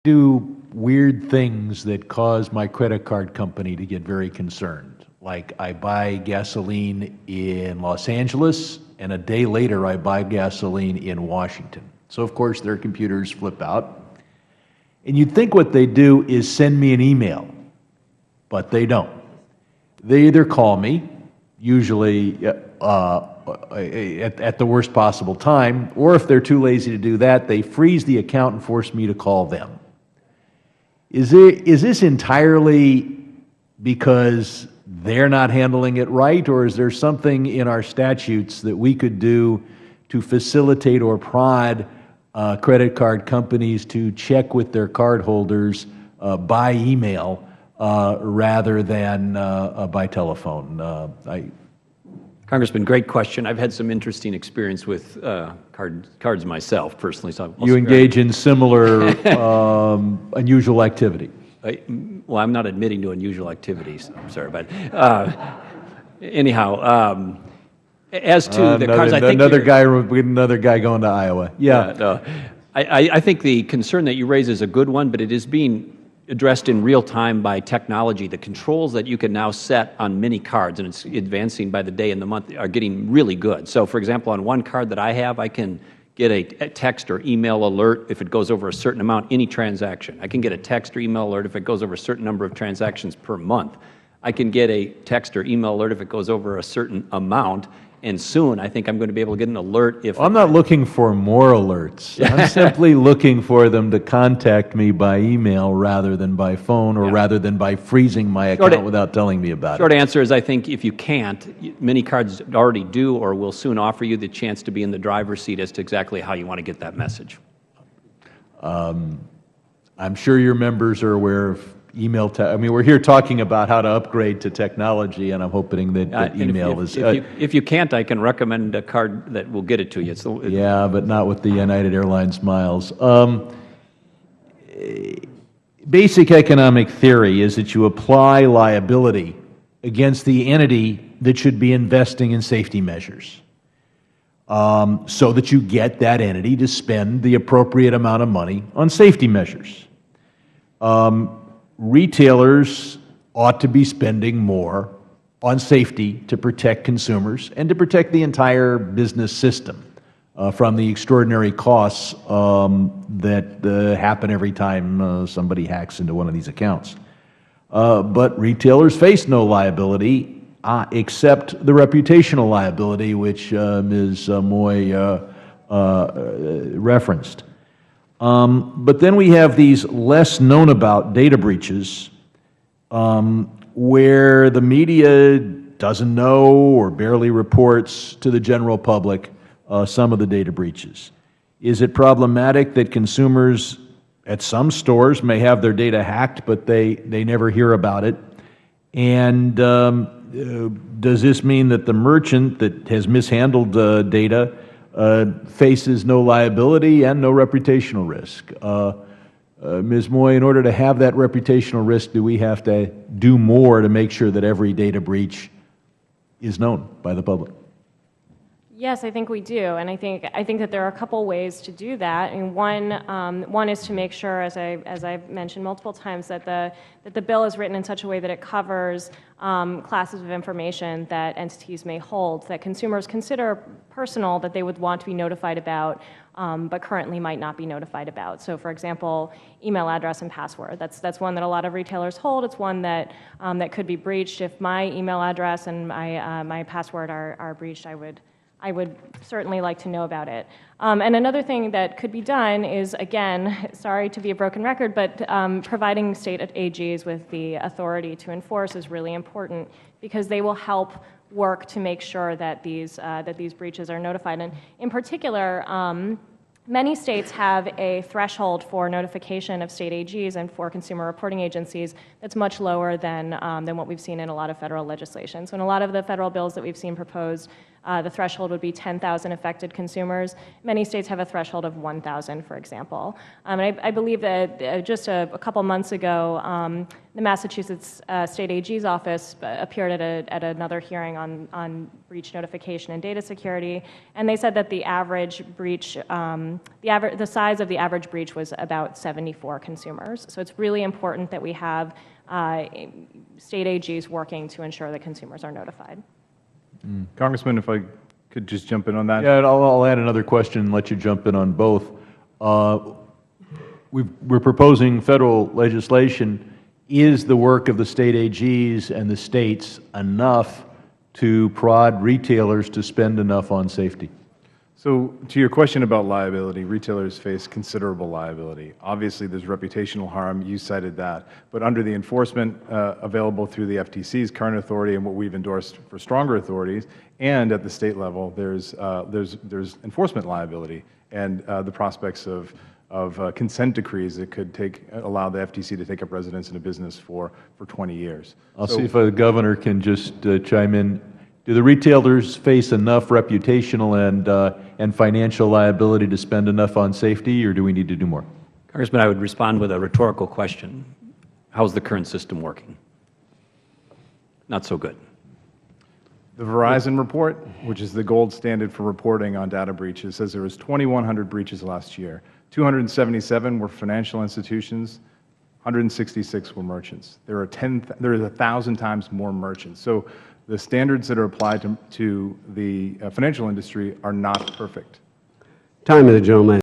do weird things that cause my credit card company to get very concerned. Like I buy gasoline in Los Angeles, and a day later I buy gasoline in Washington. So of course their computers flip out. And you'd think what they do is send me an email, but they don't. They either call me, usually at the worst possible time, or if they're too lazy to do that, they freeze the account and force me to call them. Is this entirely because they're not handling it right, or is there something in our statutes that we could do to facilitate or prod credit card companies to check with their cardholders by email rather than by telephone? Congressman, great question. I've had some interesting experience with cards myself, personally. So you engage in similar unusual activity? Well, I'm not admitting to unusual activities. I'm sorry, but anyhow, as to the cards, I think another guy going to Iowa. Yeah. No, I think the concern that you raise is a good one, but it is being addressed in real time by technology. The controls that you can now set on many cards, and it's advancing by the day and the month, are getting really good. So, for example, on one card that I have, I can get a text or email alert if it goes over a certain amount, any transaction. I can get a text or email alert if it goes over a certain number of transactions per month. I can get a text or email alert if it goes over a certain amount. And soon, I think I'm going to be able to get an alert if... I'm not looking for more alerts. I'm simply looking for them to contact me by email rather than by phone, or rather than by freezing my account without telling me about it. Short answer is I think if you can't, many cards already do or will soon offer you the chance to be in the driver's seat as to exactly how you want to get that message. I'm sure your members are aware of email. I mean, we're here talking about how to upgrade to technology, and I'm hoping that email is... If you can't, I can recommend a card that will get it to you. Yeah, but not with the United Airlines miles. Basic economic theory is that you apply liability against the entity that should be investing in safety measures, so that you get that entity to spend the appropriate amount of money on safety measures. Retailers ought to be spending more on safety to protect consumers and to protect the entire business system from the extraordinary costs that happen every time somebody hacks into one of these accounts. But retailers face no liability except the reputational liability, which Ms. Moy referenced. But then we have these less known about data breaches where the media doesn't know or barely reports to the general public some of the data breaches. Is it problematic that consumers at some stores may have their data hacked, but they never hear about it? And does this mean that the merchant that has mishandled data faces no liability and no reputational risk? Ms. Moy, in order to have that reputational risk, do we have to do more to make sure that every data breach is known by the public? Yes, I think we do, and I think that there are a couple ways to do that. And one is to make sure, as I've mentioned multiple times, that the bill is written in such a way that it covers classes of information that entities may hold that consumers consider personal, that they would want to be notified about, but currently might not be notified about. So, for example, email address and password. That's one that a lot of retailers hold. It's one that that could be breached. If my email address and my password are breached, I would certainly like to know about it. And another thing that could be done is, again, sorry to be a broken record, but providing state AGs with the authority to enforce is really important, because they will help work to make sure that these breaches are notified. And in particular, many states have a threshold for notification of state AGs and for consumer reporting agencies that's much lower than what we've seen in a lot of federal legislation. So in a lot of the federal bills that we've seen proposed the threshold would be 10,000 affected consumers. Many states have a threshold of 1,000, for example. And I believe that just a couple months ago, the Massachusetts State AG's office appeared at another hearing on breach notification and data security, and they said that the average breach, the size of the average breach was about 74 consumers. So it's really important that we have state AGs working to ensure that consumers are notified. Congressman, if I could just jump in on that. Yeah, I'll add another question and let you jump in on both. We're proposing federal legislation. Is the work of the state AGs and the states enough to prod retailers to spend enough on safety? So to your question about liability, retailers face considerable liability. Obviously, there's reputational harm. You cited that. But under the enforcement available through the FTC's current authority and what we've endorsed for stronger authorities, and at the state level, there's enforcement liability and the prospects of consent decrees that could allow the FTC to take up residence in a business for 20 years. I'll see if the governor can just chime in. Do the retailers face enough reputational and financial liability to spend enough on safety, or do we need to do more? Congressman, I would respond with a rhetorical question. How's the current system working? Not so good. The Verizon report, which is the gold standard for reporting on data breaches, says there was 2,100 breaches last year. 277 were financial institutions, 166 were merchants. There is 1,000 times more merchants. So the standards that are applied to the financial industry are not perfect. Time of the gentleman.